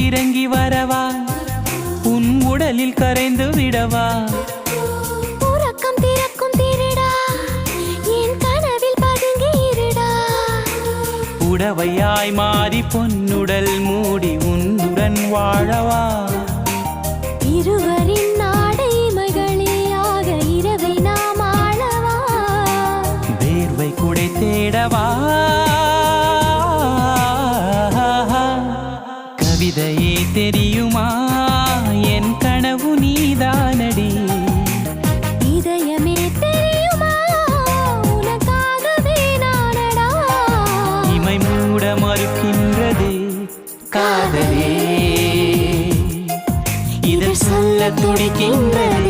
இறங்கி வரவா உன் உடலில் கரைந்து விடவா உறக்கம் திறக்கும் திருடா என் கனவில் பதுங்கி இருடா உடவையாய் மாறி பொன்னுடல் மூடி உன்னுடன் வாழவா இருவரின் நாடை மகளியாக இரவை நாம் ஆளவா வேர்வை குடை தேடவா கவிதையே தெரியுமா என் கனவு நீதானடி இதயமே தெரியுமா உனக்காகவே நானடா இமை மூட மறுக்கின்றது காதலே இதழ் சொல்ல துடிக்கின்றது